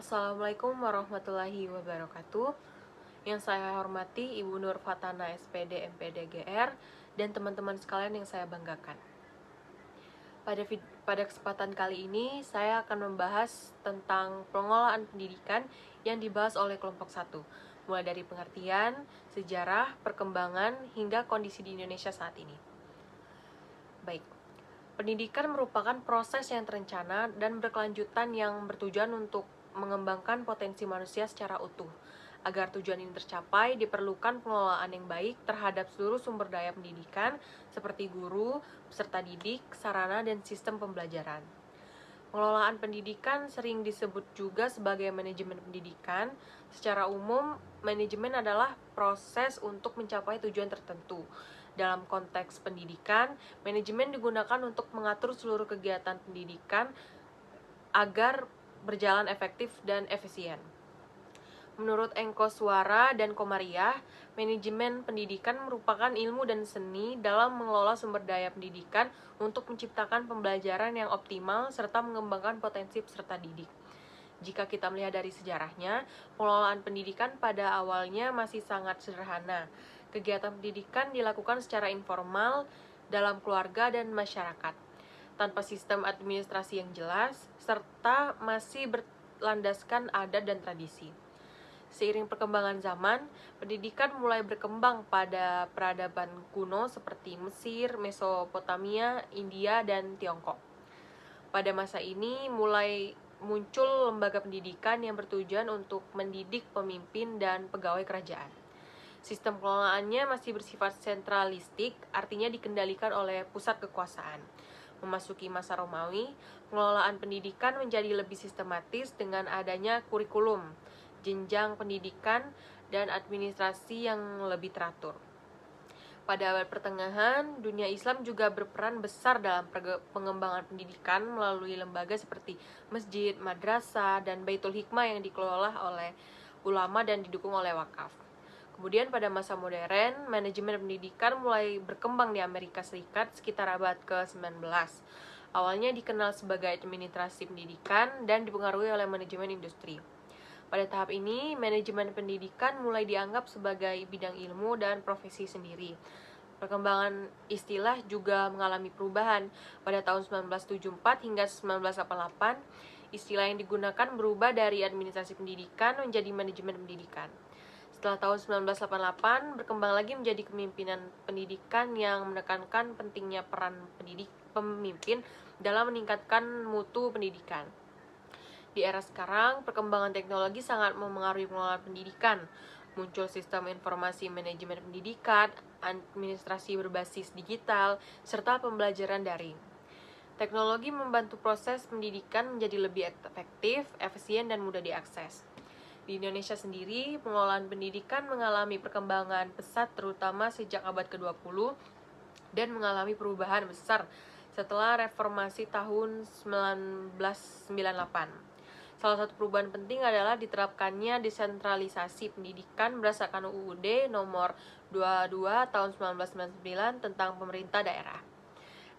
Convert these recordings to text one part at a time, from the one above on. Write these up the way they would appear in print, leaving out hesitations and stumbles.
Assalamualaikum warahmatullahi wabarakatuh. Yang saya hormati Ibu Nur Fatana SPD MPD GR dan teman-teman sekalian yang saya banggakan. Pada kesempatan kali ini saya akan membahas tentang pengelolaan pendidikan yang dibahas oleh kelompok 1, mulai dari pengertian, sejarah, perkembangan, hingga kondisi di Indonesia saat ini. Baik, pendidikan merupakan proses yang terencana dan berkelanjutan yang bertujuan untuk mengembangkan potensi manusia secara utuh. Agar tujuan ini tercapai, diperlukan pengelolaan yang baik terhadap seluruh sumber daya pendidikan seperti guru, peserta didik, sarana, dan sistem pembelajaran. Pengelolaan pendidikan sering disebut juga sebagai manajemen pendidikan. Secara umum, manajemen adalah proses untuk mencapai tujuan tertentu. Dalam konteks pendidikan, manajemen digunakan untuk mengatur seluruh kegiatan pendidikan agar berjalan efektif dan efisien. Menurut Engko Suara dan Komariah, manajemen pendidikan merupakan ilmu dan seni dalam mengelola sumber daya pendidikan untuk menciptakan pembelajaran yang optimal serta mengembangkan potensi peserta didik. Jika kita melihat dari sejarahnya, pengelolaan pendidikan pada awalnya masih sangat sederhana. Kegiatan pendidikan dilakukan secara informal dalam keluarga dan masyarakat, tanpa sistem administrasi yang jelas, serta masih berlandaskan adat dan tradisi. Seiring perkembangan zaman, pendidikan mulai berkembang pada peradaban kuno seperti Mesir, Mesopotamia, India, dan Tiongkok. Pada masa ini mulai muncul lembaga pendidikan yang bertujuan untuk mendidik pemimpin dan pegawai kerajaan. Sistem pengelolaannya masih bersifat sentralistik, artinya dikendalikan oleh pusat kekuasaan. Memasuki masa Romawi, pengelolaan pendidikan menjadi lebih sistematis dengan adanya kurikulum, jenjang pendidikan, dan administrasi yang lebih teratur. Pada abad pertengahan, dunia Islam juga berperan besar dalam pengembangan pendidikan melalui lembaga seperti masjid, madrasah, dan Baitul Hikmah yang dikelola oleh ulama dan didukung oleh wakaf. Kemudian pada masa modern, manajemen pendidikan mulai berkembang di Amerika Serikat sekitar abad ke-19. Awalnya dikenal sebagai administrasi pendidikan dan dipengaruhi oleh manajemen industri. Pada tahap ini, manajemen pendidikan mulai dianggap sebagai bidang ilmu dan profesi sendiri. Perkembangan istilah juga mengalami perubahan. Pada tahun 1974 hingga 1988, istilah yang digunakan berubah dari administrasi pendidikan menjadi manajemen pendidikan. Setelah tahun 1988, berkembang lagi menjadi kepemimpinan pendidikan yang menekankan pentingnya peran pemimpin dalam meningkatkan mutu pendidikan. Di era sekarang, perkembangan teknologi sangat memengaruhi pengelolaan pendidikan. Muncul sistem informasi manajemen pendidikan, administrasi berbasis digital, serta pembelajaran daring. Teknologi membantu proses pendidikan menjadi lebih efektif, efisien, dan mudah diakses. Di Indonesia sendiri, pengelolaan pendidikan mengalami perkembangan pesat terutama sejak abad ke-20 dan mengalami perubahan besar setelah reformasi tahun 1998. Salah satu perubahan penting adalah diterapkannya desentralisasi pendidikan berdasarkan UUD nomor 22 tahun 1999 tentang pemerintah daerah.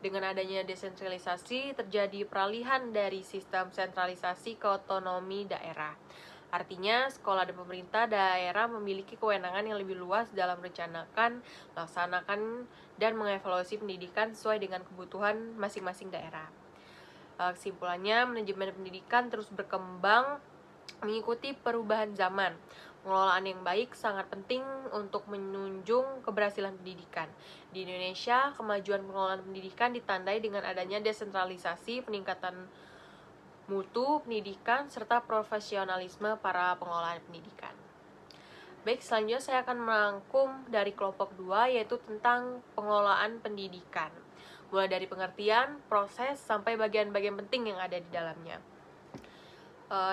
Dengan adanya desentralisasi, terjadi peralihan dari sistem sentralisasi ke otonomi daerah. Artinya, sekolah dan pemerintah daerah memiliki kewenangan yang lebih luas dalam merencanakan, melaksanakan, dan mengevaluasi pendidikan sesuai dengan kebutuhan masing-masing daerah. Kesimpulannya, manajemen pendidikan terus berkembang mengikuti perubahan zaman. Pengelolaan yang baik sangat penting untuk menunjang keberhasilan pendidikan. Di Indonesia, kemajuan pengelolaan pendidikan ditandai dengan adanya desentralisasi, peningkatan mutu pendidikan, serta profesionalisme para pengelola pendidikan. Baik, selanjutnya saya akan merangkum dari kelompok 2, yaitu tentang pengelolaan pendidikan. Mulai dari pengertian, proses, sampai bagian-bagian penting yang ada di dalamnya.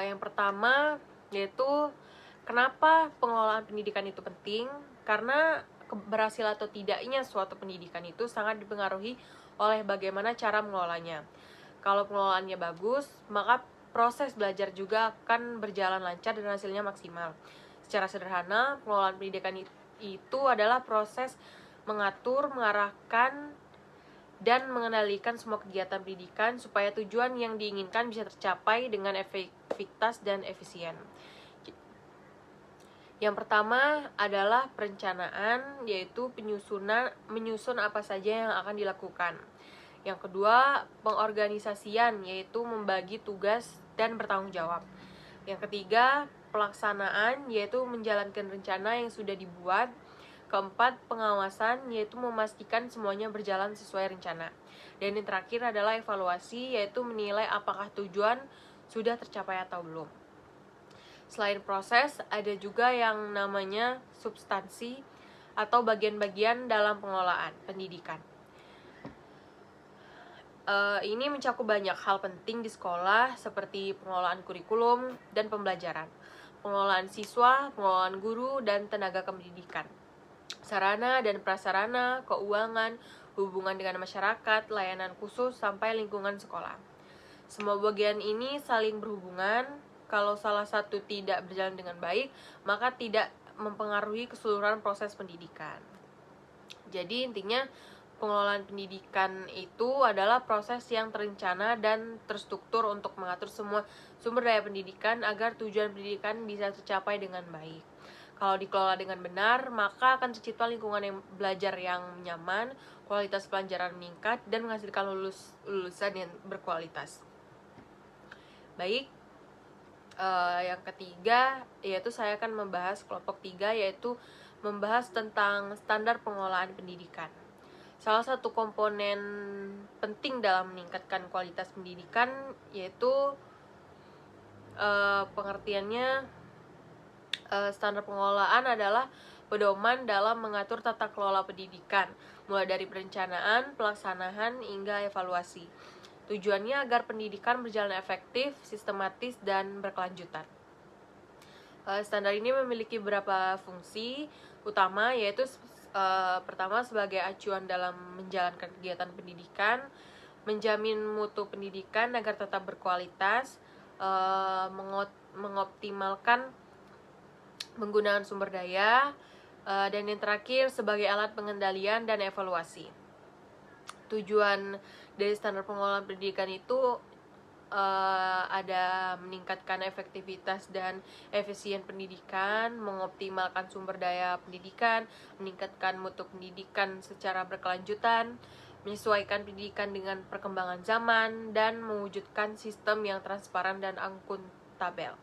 Yang pertama, yaitu kenapa pengelolaan pendidikan itu penting? Karena berhasil atau tidaknya suatu pendidikan itu sangat dipengaruhi oleh bagaimana cara mengelolanya. Kalau pengelolaannya bagus, maka proses belajar juga akan berjalan lancar dan hasilnya maksimal. Secara sederhana, pengelolaan pendidikan itu adalah proses mengatur, mengarahkan, dan mengendalikan semua kegiatan pendidikan supaya tujuan yang diinginkan bisa tercapai dengan efektivitas dan efisien. Yang pertama adalah perencanaan, yaitu menyusun apa saja yang akan dilakukan. Yang kedua, pengorganisasian, yaitu membagi tugas dan bertanggung jawab. Yang ketiga, pelaksanaan, yaitu menjalankan rencana yang sudah dibuat. Keempat, pengawasan, yaitu memastikan semuanya berjalan sesuai rencana. Dan yang terakhir adalah evaluasi, yaitu menilai apakah tujuan sudah tercapai atau belum. Selain proses, ada juga yang namanya substansi atau bagian-bagian dalam pengelolaan pendidikan. Ini mencakup banyak hal penting di sekolah seperti pengelolaan kurikulum dan pembelajaran, pengelolaan siswa, pengelolaan guru, dan tenaga kependidikan, sarana dan prasarana, keuangan, hubungan dengan masyarakat, layanan khusus, sampai lingkungan sekolah. Semua bagian ini saling berhubungan. Kalau salah satu tidak berjalan dengan baik, maka tidak mempengaruhi keseluruhan proses pendidikan. Jadi intinya, pengelolaan pendidikan itu adalah proses yang terencana dan terstruktur untuk mengatur semua sumber daya pendidikan agar tujuan pendidikan bisa tercapai dengan baik. Kalau dikelola dengan benar, maka akan tercipta lingkungan yang belajar yang nyaman, kualitas pelajaran meningkat, dan menghasilkan lulusan yang berkualitas. Baik, yang ketiga yaitu saya akan membahas kelompok 3, yaitu membahas tentang standar pengelolaan pendidikan. Salah satu komponen penting dalam meningkatkan kualitas pendidikan yaitu pengertiannya standar pengelolaan adalah pedoman dalam mengatur tata kelola pendidikan, mulai dari perencanaan, pelaksanaan, hingga evaluasi. Tujuannya agar pendidikan berjalan efektif, sistematis, dan berkelanjutan. Standar ini memiliki beberapa fungsi utama, yaitu pertama sebagai acuan dalam menjalankan kegiatan pendidikan, menjamin mutu pendidikan agar tetap berkualitas, mengoptimalkan penggunaan sumber daya, dan yang terakhir sebagai alat pengendalian dan evaluasi. Tujuan dari standar pengelolaan pendidikan itu ada meningkatkan efektivitas dan efisien pendidikan, mengoptimalkan sumber daya pendidikan, meningkatkan mutu pendidikan secara berkelanjutan, menyesuaikan pendidikan dengan perkembangan zaman, dan mewujudkan sistem yang transparan dan akuntabel.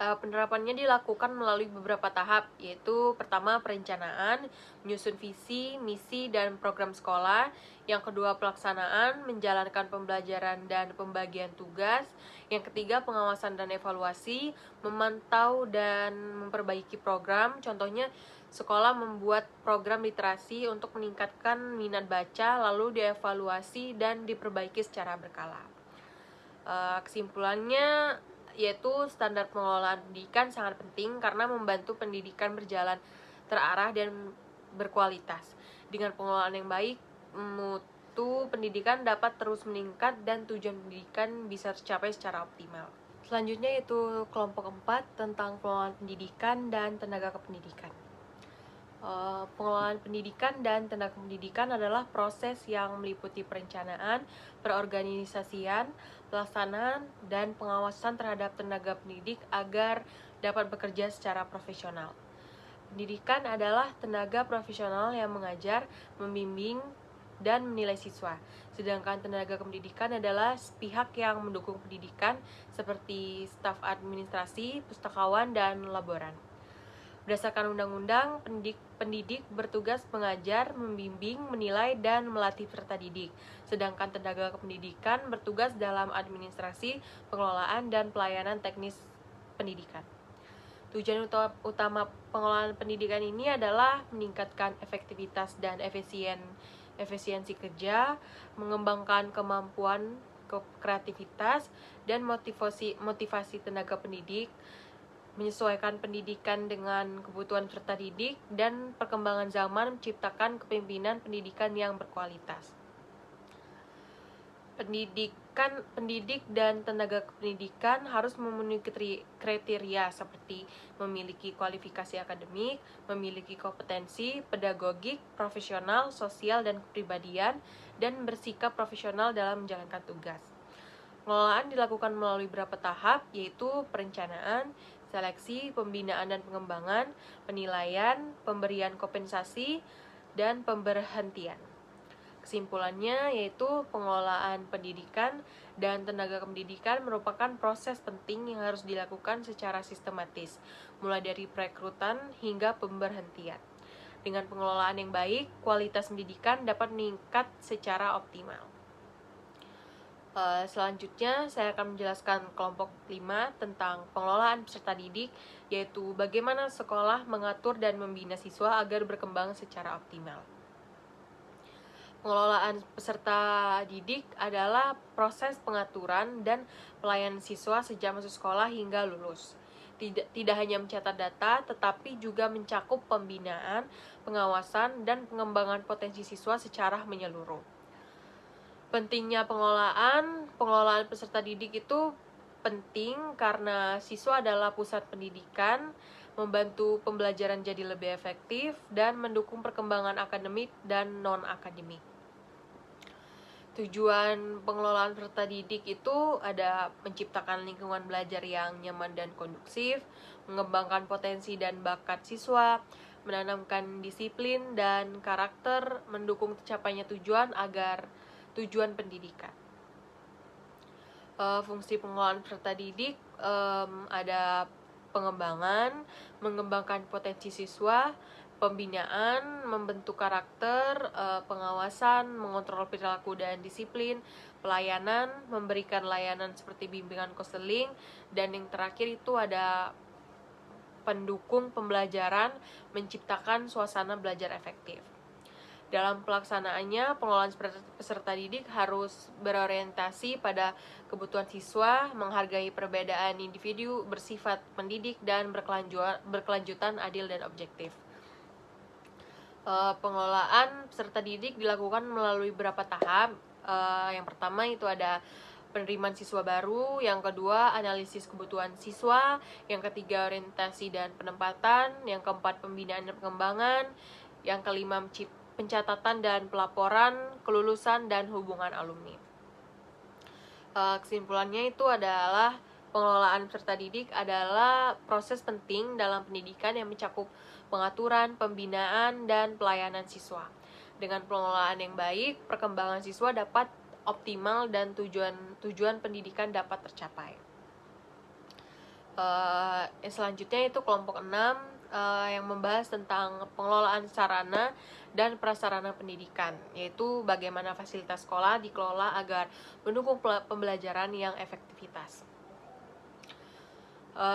Penerapannya dilakukan melalui beberapa tahap, yaitu pertama perencanaan, menyusun visi, misi, dan program sekolah. Yang kedua pelaksanaan, menjalankan pembelajaran dan pembagian tugas. Yang ketiga pengawasan dan evaluasi, memantau dan memperbaiki program. Contohnya sekolah membuat program literasi untuk meningkatkan minat baca, lalu dievaluasi dan diperbaiki secara berkala. Kesimpulannya yaitu standar pengelolaan pendidikan sangat penting karena membantu pendidikan berjalan terarah dan berkualitas. Dengan pengelolaan yang baik, mutu pendidikan dapat terus meningkat dan tujuan pendidikan bisa tercapai secara optimal. Selanjutnya yaitu kelompok 4 tentang pengelolaan pendidikan dan tenaga kependidikan. Pengelolaan pendidikan dan tenaga pendidikan adalah proses yang meliputi perencanaan, perorganisasian, pelaksanaan, dan pengawasan terhadap tenaga pendidik agar dapat bekerja secara profesional. Pendidikan adalah tenaga profesional yang mengajar, membimbing, dan menilai siswa. Sedangkan tenaga kependidikan adalah pihak yang mendukung pendidikan seperti staf administrasi, pustakawan, dan laboran. Berdasarkan undang-undang, pendidik bertugas mengajar, membimbing, menilai, dan melatih peserta didik. Sedangkan tenaga kependidikan bertugas dalam administrasi, pengelolaan, dan pelayanan teknis pendidikan. Tujuan utama pengelolaan pendidikan ini adalah meningkatkan efektivitas dan efisiensi kerja, mengembangkan kemampuan kreativitas, dan motivasi tenaga pendidik, menyesuaikan pendidikan dengan kebutuhan peserta didik, dan perkembangan zaman menciptakan kepemimpinan pendidikan yang berkualitas. pendidik dan tenaga pendidikan harus memenuhi kriteria seperti memiliki kualifikasi akademik, memiliki kompetensi pedagogik, profesional, sosial, dan kepribadian, dan bersikap profesional dalam menjalankan tugas. Pengelolaan dilakukan melalui beberapa tahap, yaitu perencanaan, seleksi, pembinaan dan pengembangan, penilaian, pemberian kompensasi, dan pemberhentian. Kesimpulannya yaitu pengelolaan pendidikan dan tenaga pendidikan merupakan proses penting yang harus dilakukan secara sistematis, mulai dari perekrutan hingga pemberhentian. Dengan pengelolaan yang baik, kualitas pendidikan dapat meningkat secara optimal. Selanjutnya, saya akan menjelaskan kelompok 5 tentang pengelolaan peserta didik, yaitu bagaimana sekolah mengatur dan membina siswa agar berkembang secara optimal. Pengelolaan peserta didik adalah proses pengaturan dan pelayanan siswa sejak masuk sekolah hingga lulus. Tidak hanya mencatat data, tetapi juga mencakup pembinaan, pengawasan, dan pengembangan potensi siswa secara menyeluruh. Pentingnya pengelolaan peserta didik itu penting karena siswa adalah pusat pendidikan, membantu pembelajaran jadi lebih efektif, dan mendukung perkembangan akademik dan non-akademik. Tujuan pengelolaan peserta didik itu ada menciptakan lingkungan belajar yang nyaman dan kondusif, mengembangkan potensi dan bakat siswa, menanamkan disiplin dan karakter, mendukung tercapainya tujuan pendidikan. Fungsi pengelolaan peserta didik ada pengembangan, mengembangkan potensi siswa, pembinaan, membentuk karakter, pengawasan, mengontrol perilaku dan disiplin, pelayanan, memberikan layanan seperti bimbingan konseling, dan yang terakhir itu ada pendukung pembelajaran, menciptakan suasana belajar efektif. Dalam pelaksanaannya, pengelolaan peserta didik harus berorientasi pada kebutuhan siswa, menghargai perbedaan individu, bersifat mendidik, dan berkelanjutan adil dan objektif. Pengelolaan peserta didik dilakukan melalui beberapa tahap. Yang pertama itu ada penerimaan siswa baru, yang kedua analisis kebutuhan siswa, yang ketiga orientasi dan penempatan, yang keempat pembinaan dan pengembangan, yang kelima pencatatan dan pelaporan, kelulusan, dan hubungan alumni. Kesimpulannya itu adalah pengelolaan peserta didik adalah proses penting dalam pendidikan yang mencakup pengaturan, pembinaan, dan pelayanan siswa. Dengan pengelolaan yang baik, perkembangan siswa dapat optimal dan tujuan pendidikan dapat tercapai. Selanjutnya itu kelompok 6 yang membahas tentang pengelolaan sarana dan prasarana pendidikan, yaitu bagaimana fasilitas sekolah dikelola agar mendukung pembelajaran yang efektivitas.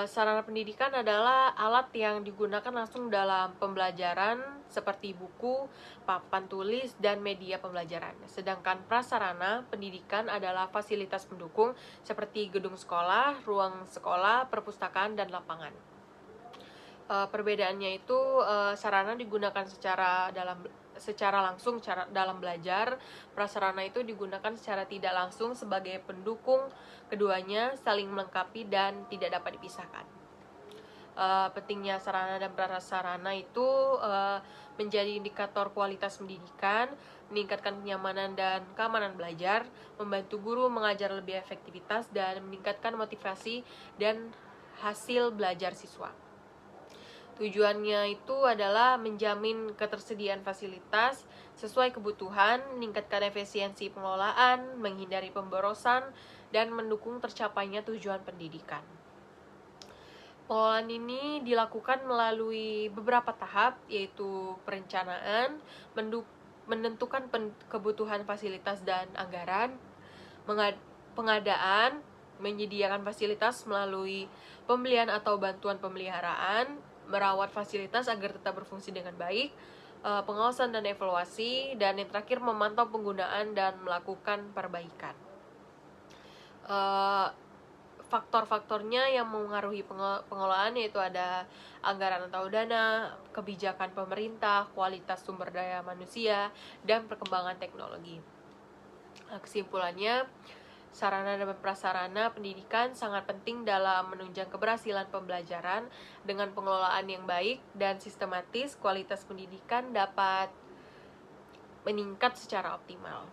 Sarana pendidikan adalah alat yang digunakan langsung dalam pembelajaran seperti buku, papan tulis, dan media pembelajaran. Sedangkan prasarana pendidikan adalah fasilitas pendukung seperti gedung sekolah, ruang sekolah, perpustakaan, dan lapangan. Perbedaannya itu sarana digunakan secara langsung dalam belajar, prasarana itu digunakan secara tidak langsung sebagai pendukung, keduanya saling melengkapi dan tidak dapat dipisahkan. Pentingnya sarana dan prasarana itu menjadi indikator kualitas pendidikan, meningkatkan kenyamanan dan keamanan belajar, membantu guru mengajar lebih efektivitas, dan meningkatkan motivasi dan hasil belajar siswa. Tujuannya itu adalah menjamin ketersediaan fasilitas sesuai kebutuhan, meningkatkan efisiensi pengelolaan, menghindari pemborosan, dan mendukung tercapainya tujuan pendidikan. Pengelolaan ini dilakukan melalui beberapa tahap, yaitu perencanaan, menentukan kebutuhan fasilitas dan anggaran, pengadaan, menyediakan fasilitas melalui pembelian atau bantuan pemeliharaan, merawat fasilitas agar tetap berfungsi dengan baik, pengawasan dan evaluasi, dan yang terakhir memantau penggunaan dan melakukan perbaikan. Faktor-faktornya yang mengaruhi pengelolaan yaitu ada anggaran atau dana, kebijakan pemerintah, kualitas sumber daya manusia, dan perkembangan teknologi. Kesimpulannya, sarana dan prasarana pendidikan sangat penting dalam menunjang keberhasilan pembelajaran. Dengan pengelolaan yang baik dan sistematis, kualitas pendidikan dapat meningkat secara optimal.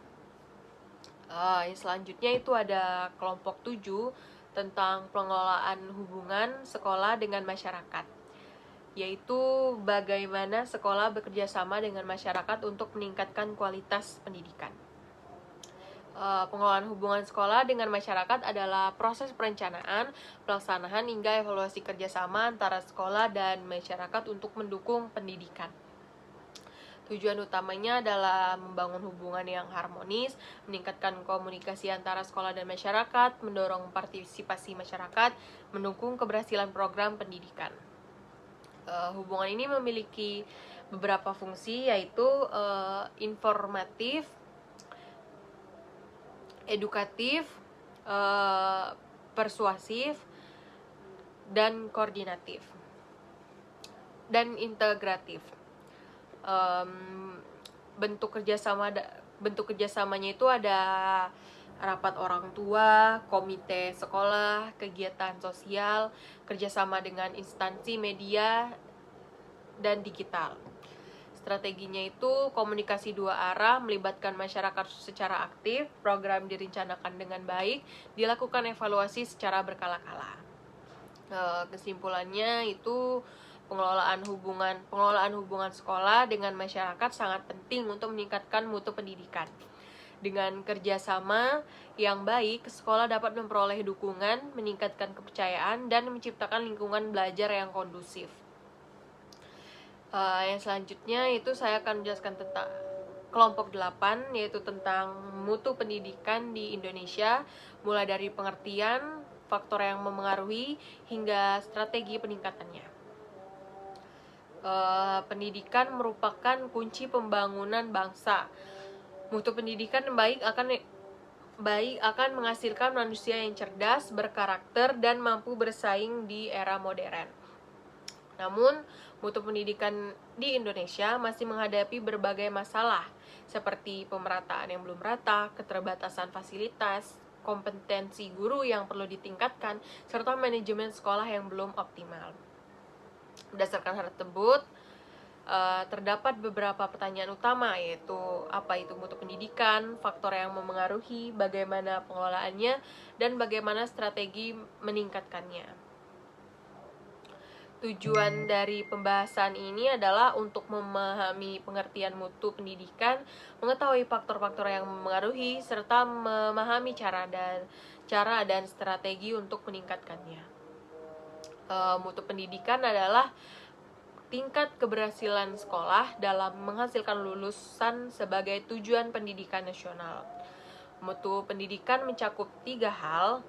Yang selanjutnya itu ada kelompok 7 tentang pengelolaan hubungan sekolah dengan masyarakat, yaitu bagaimana sekolah bekerja sama dengan masyarakat untuk meningkatkan kualitas pendidikan. Pengelolaan hubungan sekolah dengan masyarakat adalah proses perencanaan, pelaksanaan, hingga evaluasi kerjasama antara sekolah dan masyarakat untuk mendukung pendidikan. Tujuan utamanya adalah membangun hubungan yang harmonis, meningkatkan komunikasi antara sekolah dan masyarakat, mendorong partisipasi masyarakat, mendukung keberhasilan program pendidikan. Hubungan ini memiliki beberapa fungsi, yaitu informatif, edukatif, persuasif, dan koordinatif, dan integratif. Bentuk kerjasamanya itu ada rapat orang tua, komite sekolah, kegiatan sosial, kerjasama dengan instansi media, dan digital. Strateginya itu komunikasi dua arah, melibatkan masyarakat secara aktif, program direncanakan dengan baik, dilakukan evaluasi secara berkala-kala. Kesimpulannya itu pengelolaan hubungan sekolah dengan masyarakat sangat penting untuk meningkatkan mutu pendidikan. Dengan kerjasama yang baik, sekolah dapat memperoleh dukungan, meningkatkan kepercayaan, dan menciptakan lingkungan belajar yang kondusif. Yang selanjutnya itu saya akan menjelaskan tentang kelompok 8, yaitu tentang mutu pendidikan di Indonesia, mulai dari pengertian, faktor yang memengaruhi, hingga strategi peningkatannya. Pendidikan merupakan kunci pembangunan bangsa. Mutu pendidikan baik akan menghasilkan manusia yang cerdas, berkarakter, dan mampu bersaing di era modern. Namun, mutu pendidikan di Indonesia masih menghadapi berbagai masalah, seperti pemerataan yang belum rata, keterbatasan fasilitas, kompetensi guru yang perlu ditingkatkan, serta manajemen sekolah yang belum optimal. Berdasarkan hal tersebut, terdapat beberapa pertanyaan utama, yaitu apa itu mutu pendidikan, faktor yang memengaruhi, bagaimana pengelolaannya, dan bagaimana strategi meningkatkannya. Tujuan dari pembahasan ini adalah untuk memahami pengertian mutu pendidikan, mengetahui faktor-faktor yang memengaruhi, serta memahami cara dan strategi untuk meningkatkannya. Mutu pendidikan adalah tingkat keberhasilan sekolah dalam menghasilkan lulusan sebagai tujuan pendidikan nasional. Mutu pendidikan mencakup 3 hal,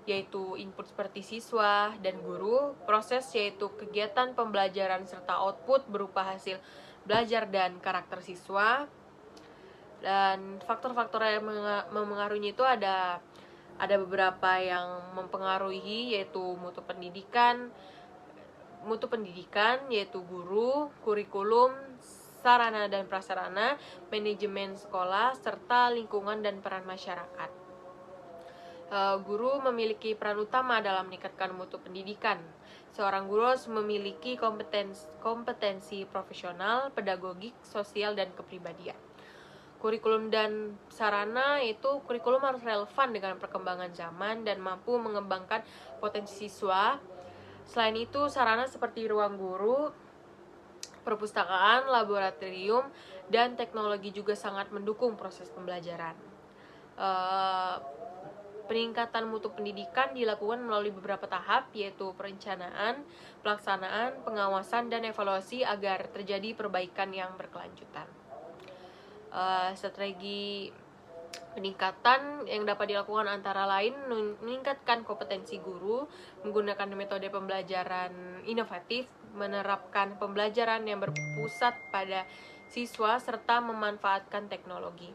yaitu input seperti siswa dan guru, proses yaitu kegiatan pembelajaran serta output berupa hasil belajar dan karakter siswa, dan faktor-faktor yang memengaruhinya itu ada beberapa yang mempengaruhi, yaitu mutu pendidikan yaitu guru, kurikulum, sarana dan prasarana, manajemen sekolah, serta lingkungan dan peran masyarakat. Guru memiliki peran utama dalam meningkatkan mutu pendidikan. Seorang guru harus memiliki kompetensi profesional, pedagogik, sosial, dan kepribadian. Kurikulum dan sarana itu kurikulum harus relevan dengan perkembangan zaman dan mampu mengembangkan potensi siswa. Selain itu, sarana seperti ruang guru, perpustakaan, laboratorium, dan teknologi juga sangat mendukung proses pembelajaran. Peningkatan mutu pendidikan dilakukan melalui beberapa tahap, yaitu perencanaan, pelaksanaan, pengawasan, dan evaluasi agar terjadi perbaikan yang berkelanjutan. Strategi peningkatan yang dapat dilakukan antara lain meningkatkan kompetensi guru, menggunakan metode pembelajaran inovatif, menerapkan pembelajaran yang berpusat pada siswa, serta memanfaatkan teknologi.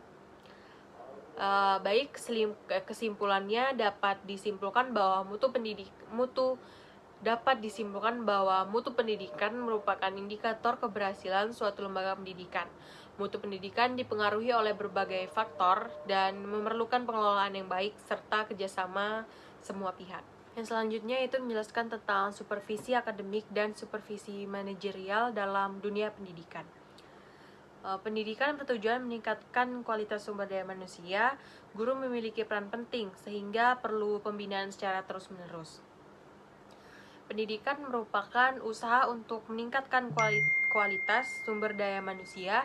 Kesimpulannya dapat disimpulkan bahwa mutu dapat disimpulkan bahwa mutu pendidikan merupakan indikator keberhasilan suatu lembaga pendidikan. Mutu pendidikan dipengaruhi oleh berbagai faktor dan memerlukan pengelolaan yang baik serta kerjasama semua pihak. Yang selanjutnya itu menjelaskan tentang supervisi akademik dan supervisi manajerial dalam dunia pendidikan. Pendidikan bertujuan meningkatkan kualitas sumber daya manusia. Guru memiliki peran penting sehingga perlu pembinaan secara terus-menerus. Pendidikan merupakan usaha untuk meningkatkan kualitas sumber daya manusia.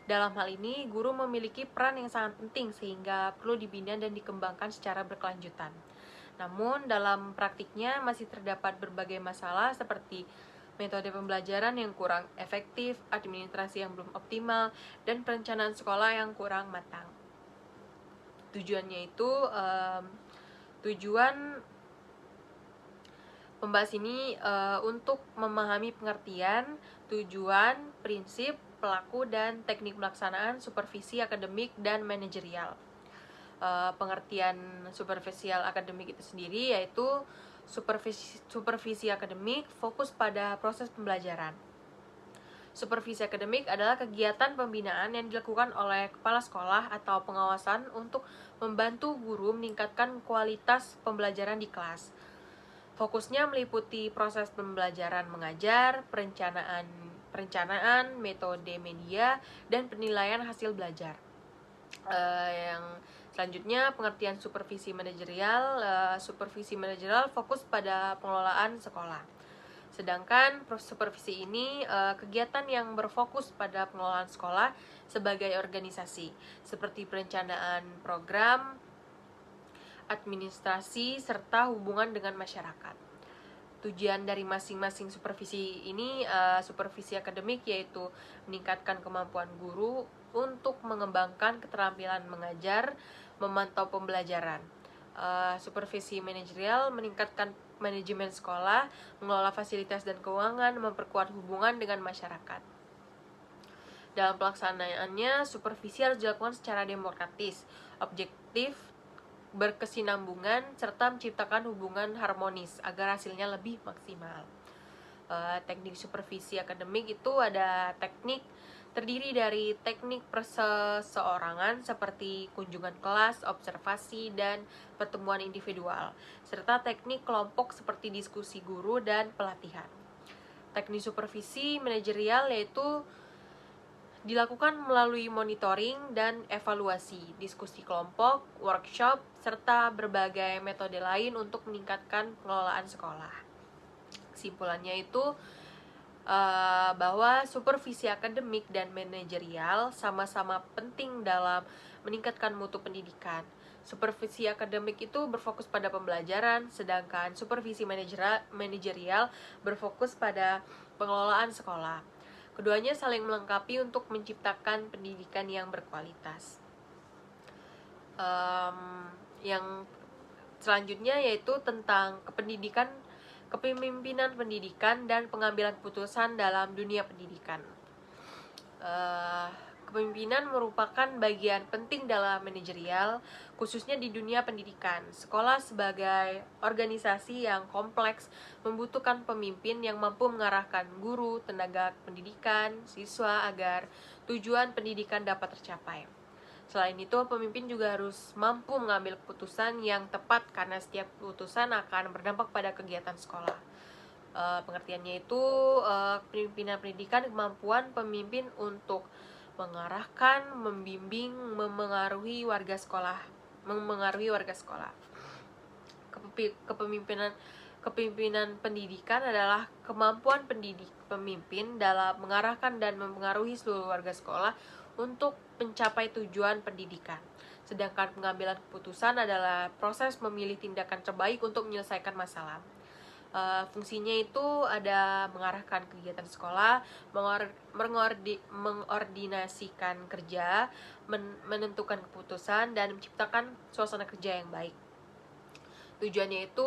Dalam hal ini, guru memiliki peran yang sangat penting sehingga perlu dibina dan dikembangkan secara berkelanjutan. Namun, dalam praktiknya masih terdapat berbagai masalah seperti metode pembelajaran yang kurang efektif, administrasi yang belum optimal, dan perencanaan sekolah yang kurang matang. Tujuan pembahas ini untuk memahami pengertian, tujuan, prinsip, pelaku, dan teknik pelaksanaan supervisi akademik dan manajerial. Pengertian supervisial akademik itu sendiri yaitu supervisi akademik fokus pada proses pembelajaran. Supervisi akademik adalah kegiatan pembinaan yang dilakukan oleh kepala sekolah atau pengawasan untuk membantu guru meningkatkan kualitas pembelajaran di kelas. Fokusnya meliputi proses pembelajaran mengajar, perencanaan, metode media, dan penilaian hasil belajar. Yang selanjutnya pengertian supervisi manajerial. Supervisi manajerial fokus pada pengelolaan sekolah. Sedangkan supervisi ini kegiatan yang berfokus pada pengelolaan sekolah sebagai organisasi, seperti perencanaan program, administrasi, serta hubungan dengan masyarakat. Tujuan dari masing-masing supervisi ini, supervisi akademik yaitu meningkatkan kemampuan guru untuk mengembangkan keterampilan mengajar, memantau pembelajaran. Supervisi manajerial meningkatkan manajemen sekolah, mengelola fasilitas dan keuangan, memperkuat hubungan dengan masyarakat. Dalam pelaksanaannya, supervisi harus dilakukan secara demokratis, objektif, berkesinambungan, serta menciptakan hubungan harmonis agar hasilnya lebih maksimal. Teknik supervisi akademik itu ada teknik terdiri dari teknik perseorangan seperti kunjungan kelas, observasi, dan pertemuan individual, serta teknik kelompok seperti diskusi guru dan pelatihan. Teknik supervisi manajerial yaitu dilakukan melalui monitoring dan evaluasi, diskusi kelompok, workshop, serta berbagai metode lain untuk meningkatkan pengelolaan sekolah. Kesimpulannya itu bahwa supervisi akademik dan manajerial sama-sama penting dalam meningkatkan mutu pendidikan. Supervisi akademik itu berfokus pada pembelajaran, sedangkan supervisi manajerial berfokus pada pengelolaan sekolah. Keduanya saling melengkapi untuk menciptakan pendidikan yang berkualitas. Yang selanjutnya yaitu tentang kepemimpinan pendidikan dan pengambilan keputusan dalam dunia pendidikan. Kepemimpinan merupakan bagian penting dalam manajerial, khususnya di dunia pendidikan. Sekolah sebagai organisasi yang kompleks membutuhkan pemimpin yang mampu mengarahkan guru, tenaga pendidikan, siswa agar tujuan pendidikan dapat tercapai. Selain itu, pemimpin juga harus mampu mengambil keputusan yang tepat karena setiap keputusan akan berdampak pada kegiatan sekolah. Pengertiannya itu kepemimpinan pendidikan, kemampuan pemimpin untuk mengarahkan, membimbing, memengaruhi warga sekolah. Kepemimpinan pendidikan adalah kemampuan pemimpin dalam mengarahkan dan mempengaruhi seluruh warga sekolah untuk mencapai tujuan pendidikan. Sedangkan pengambilan keputusan adalah proses memilih tindakan terbaik untuk menyelesaikan masalah. Fungsinya itu ada mengarahkan kegiatan sekolah, mengordinasikan kerja, menentukan keputusan, dan menciptakan suasana kerja yang baik. Tujuannya itu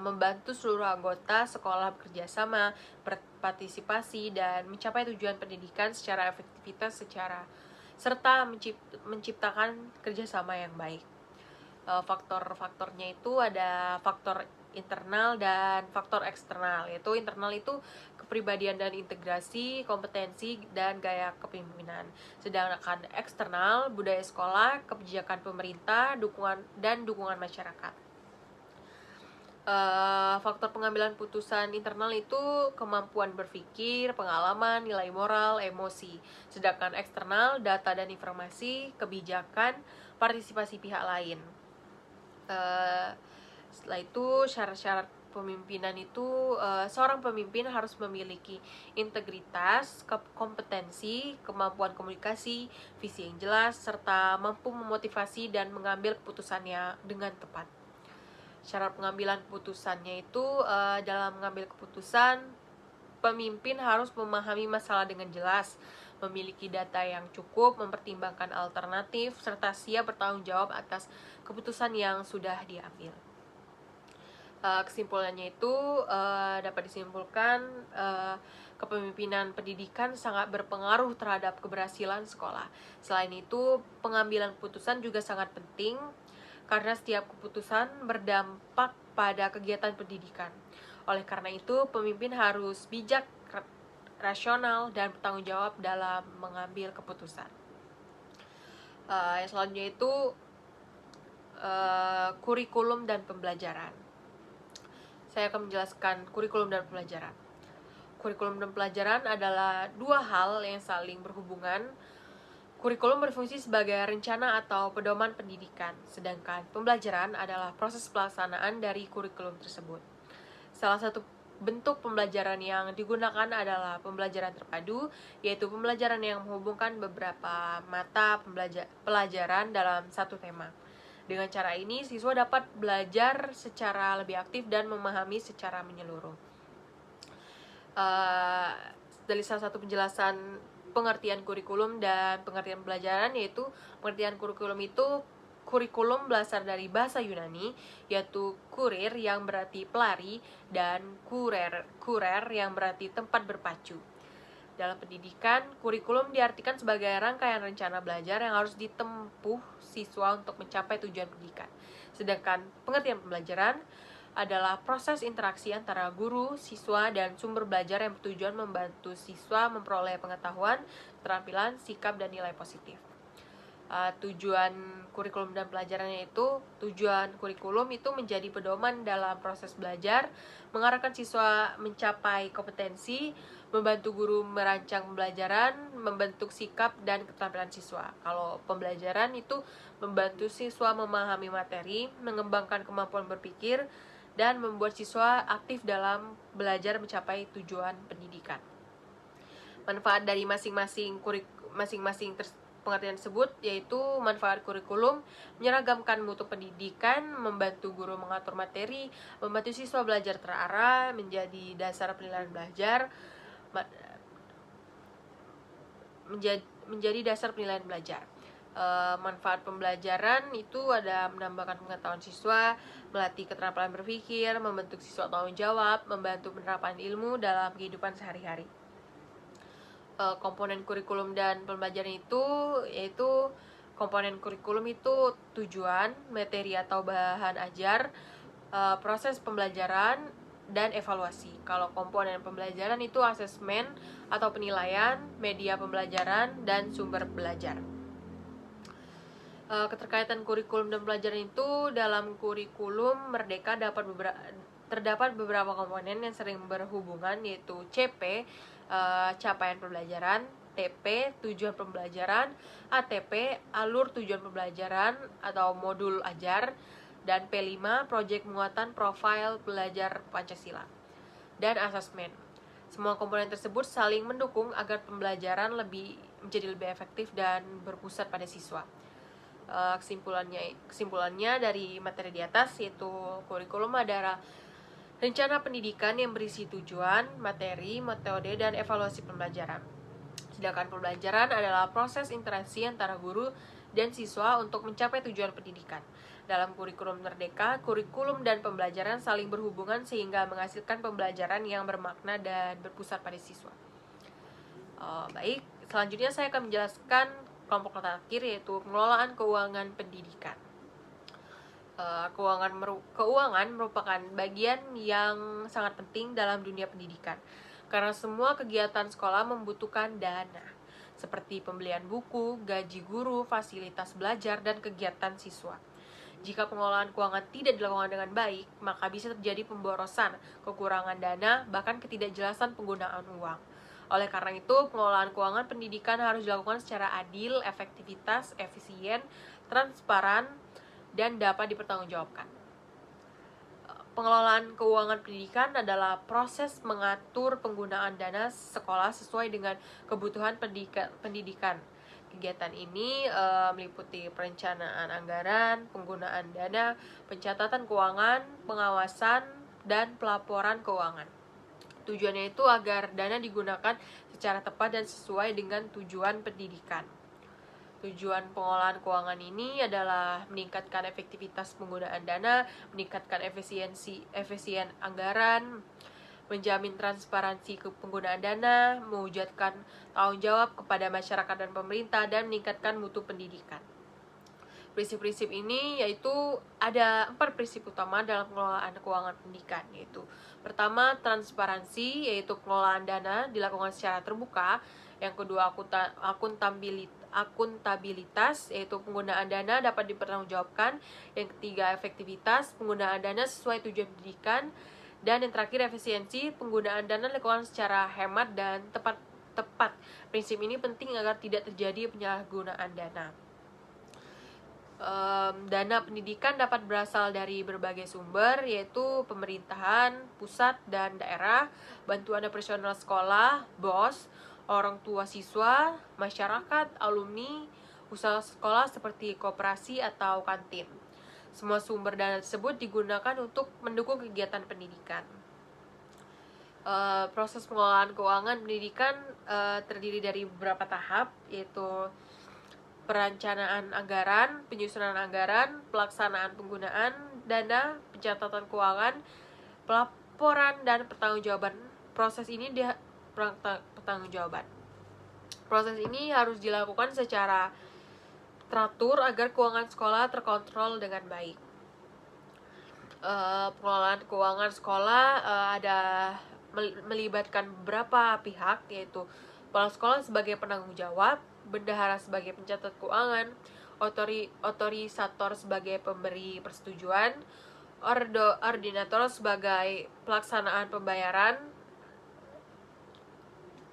membantu seluruh anggota sekolah bekerja sama, berpartisipasi, dan mencapai tujuan pendidikan secara efektivitas serta menciptakan kerjasama yang baik. Faktor-faktornya itu ada faktor internal dan faktor eksternal. Yaitu internal itu kepribadian dan integrasi, kompetensi, dan gaya kepemimpinan. Sedangkan eksternal, budaya sekolah, kebijakan pemerintah, dukungan masyarakat. Faktor pengambilan putusan internal itu kemampuan berpikir, pengalaman, nilai moral, emosi. Sedangkan eksternal, data dan informasi, kebijakan, partisipasi pihak lain. Setelah itu syarat-syarat pemimpinan itu seorang pemimpin harus memiliki integritas, kompetensi, kemampuan komunikasi, visi yang jelas, serta mampu memotivasi dan mengambil keputusannya dengan tepat. Syarat pengambilan keputusannya itu dalam mengambil keputusan, pemimpin harus memahami masalah dengan jelas, memiliki data yang cukup, mempertimbangkan alternatif, serta siap bertanggung jawab atas keputusan yang sudah diambil. Kesimpulannya itu dapat disimpulkan kepemimpinan pendidikan sangat berpengaruh terhadap keberhasilan sekolah. Selain itu, pengambilan keputusan juga sangat penting karena setiap keputusan berdampak pada kegiatan pendidikan. Oleh karena itu, pemimpin harus bijak, rasional, dan bertanggung jawab dalam mengambil keputusan. Yang selanjutnya itu kurikulum dan pembelajaran. Saya akan menjelaskan kurikulum dan pembelajaran. Kurikulum dan pelajaran adalah dua hal yang saling berhubungan. Kurikulum berfungsi sebagai rencana atau pedoman pendidikan, sedangkan pembelajaran adalah proses pelaksanaan dari kurikulum tersebut. Salah satu bentuk pembelajaran yang digunakan adalah pembelajaran terpadu, yaitu pembelajaran yang menghubungkan beberapa mata pelajaran dalam satu tema. Dengan cara ini, siswa dapat belajar secara lebih aktif dan memahami secara menyeluruh. Dari salah satu penjelasan pengertian kurikulum dan pengertian pembelajaran, yaitu pengertian kurikulum itu kurikulum berasal dari bahasa Yunani, yaitu kurir yang berarti pelari dan kurer yang berarti tempat berpacu. Dalam pendidikan, kurikulum diartikan sebagai rangkaian rencana belajar yang harus ditempuh siswa untuk mencapai tujuan pendidikan. Sedangkan pengertian pembelajaran adalah proses interaksi antara guru, siswa, dan sumber belajar yang bertujuan membantu siswa memperoleh pengetahuan, keterampilan, sikap, dan nilai positif. Tujuan kurikulum dan pelajarannya itu, tujuan kurikulum itu menjadi pedoman dalam proses belajar, mengarahkan siswa mencapai kompetensi, membantu guru merancang pembelajaran, membentuk sikap dan keterampilan siswa. Kalau pembelajaran itu membantu siswa memahami materi, mengembangkan kemampuan berpikir, dan membuat siswa aktif dalam belajar mencapai tujuan pendidikan. Manfaat dari masing-masing pengertian tersebut yaitu manfaat kurikulum menyeragamkan mutu pendidikan, membantu guru mengatur materi, membantu siswa belajar terarah, menjadi dasar penilaian belajar, menjadi dasar penilaian belajar. Manfaat pembelajaran itu ada menambahkan pengetahuan siswa, melatih keterampilan berpikir, membentuk siswa tanggung jawab, membantu penerapan ilmu dalam kehidupan sehari-hari. Komponen kurikulum dan pembelajaran itu yaitu komponen kurikulum itu tujuan, materi atau bahan ajar, proses pembelajaran, dan evaluasi. Kalau komponen pembelajaran itu asesmen atau penilaian, media pembelajaran, dan sumber belajar. Keterkaitan kurikulum dan pelajaran itu dalam kurikulum Merdeka terdapat beberapa komponen yang sering berhubungan, yaitu CP, capaian pembelajaran, TP, tujuan pembelajaran, ATP, alur tujuan pembelajaran atau modul ajar, dan P5, proyek muatan profil belajar Pancasila, dan asesmen. Semua komponen tersebut saling mendukung agar pembelajaran menjadi lebih efektif dan berpusat pada siswa. Kesimpulannya dari materi di atas, yaitu kurikulum adalah rencana pendidikan yang berisi tujuan, materi, metode, dan evaluasi pembelajaran. Sedangkan pembelajaran adalah proses interaksi antara guru dan siswa untuk mencapai tujuan pendidikan. Dalam kurikulum Merdeka, kurikulum dan pembelajaran saling berhubungan sehingga menghasilkan pembelajaran yang bermakna dan berpusat pada siswa. Baik, selanjutnya saya akan menjelaskan kelompok terakhir, yaitu pengelolaan keuangan pendidikan. Keuangan merupakan bagian yang sangat penting dalam dunia pendidikan, karena semua kegiatan sekolah membutuhkan dana, seperti pembelian buku, gaji guru, fasilitas belajar, dan kegiatan siswa. Jika pengelolaan keuangan tidak dilakukan dengan baik, maka bisa terjadi pemborosan, kekurangan dana, bahkan ketidakjelasan penggunaan uang. Oleh karena itu, pengelolaan keuangan pendidikan harus dilakukan secara adil, efektivitas, efisien, transparan, dan dapat dipertanggungjawabkan. Pengelolaan keuangan pendidikan adalah proses mengatur penggunaan dana sekolah sesuai dengan kebutuhan pendidikan. Kegiatan ini meliputi perencanaan anggaran, penggunaan dana, pencatatan keuangan, pengawasan, dan pelaporan keuangan. Tujuannya itu agar dana digunakan secara tepat dan sesuai dengan tujuan pendidikan. Tujuan pengelolaan keuangan ini adalah meningkatkan efektivitas penggunaan dana, meningkatkan efisien anggaran, menjamin transparansi penggunaan dana, mewujudkan tanggung jawab kepada masyarakat dan pemerintah, dan meningkatkan mutu pendidikan. Prinsip-prinsip ini yaitu ada 4 prinsip utama dalam pengelolaan keuangan pendidikan, yaitu pertama, transparansi, yaitu pengelolaan dana dilakukan secara terbuka. Yang kedua, akuntabilitas, yaitu penggunaan dana dapat dipertanggungjawabkan. Yang ketiga, efektivitas, penggunaan dana sesuai tujuan pendidikan. Dan yang terakhir, efisiensi, penggunaan dana dilakukan secara hemat dan tepat. Prinsip ini penting agar tidak terjadi penyalahgunaan dana. Dana pendidikan dapat berasal dari berbagai sumber, yaitu pemerintahan, pusat dan daerah, bantuan operasional sekolah, BOS, orang tua siswa, masyarakat, alumni, usaha sekolah seperti koperasi atau kantin. Semua sumber dana tersebut digunakan untuk mendukung kegiatan pendidikan. Proses pengelolaan keuangan pendidikan terdiri dari beberapa tahap, yaitu perencanaan anggaran, penyusunan anggaran, pelaksanaan penggunaan dana, pencatatan keuangan, pelaporan, dan pertanggungjawaban. Proses ini harus dilakukan secara teratur agar keuangan sekolah terkontrol dengan baik. Pengelolaan keuangan sekolah melibatkan beberapa pihak, yaitu kepala sekolah sebagai penanggung jawab, bendahara sebagai pencatat keuangan, otorisator sebagai pemberi persetujuan, ordinator sebagai pelaksanaan pembayaran.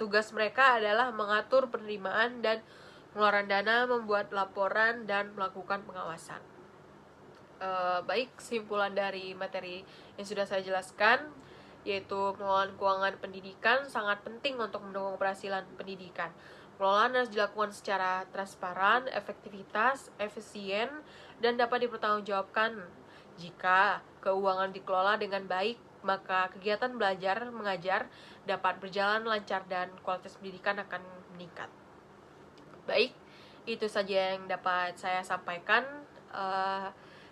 Tugas mereka adalah mengatur penerimaan dan pengeluaran dana, membuat laporan, dan melakukan pengawasan. Baik, kesimpulan dari materi yang sudah saya jelaskan, yaitu pengelolaan keuangan pendidikan sangat penting untuk mendukung keberhasilan pendidikan. Pengelolaan harus dilakukan secara transparan, efektivitas, efisien, dan dapat dipertanggungjawabkan. Jika keuangan dikelola dengan baik, maka kegiatan belajar mengajar dapat berjalan lancar dan kualitas pendidikan akan meningkat. Baik, itu saja yang dapat saya sampaikan.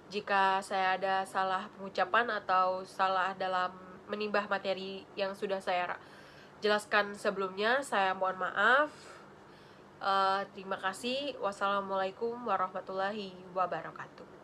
Jika saya ada salah pengucapan atau salah dalam menimbah materi yang sudah saya jelaskan sebelumnya, saya mohon maaf. Terima kasih. Wassalamualaikum warahmatullahi wabarakatuh.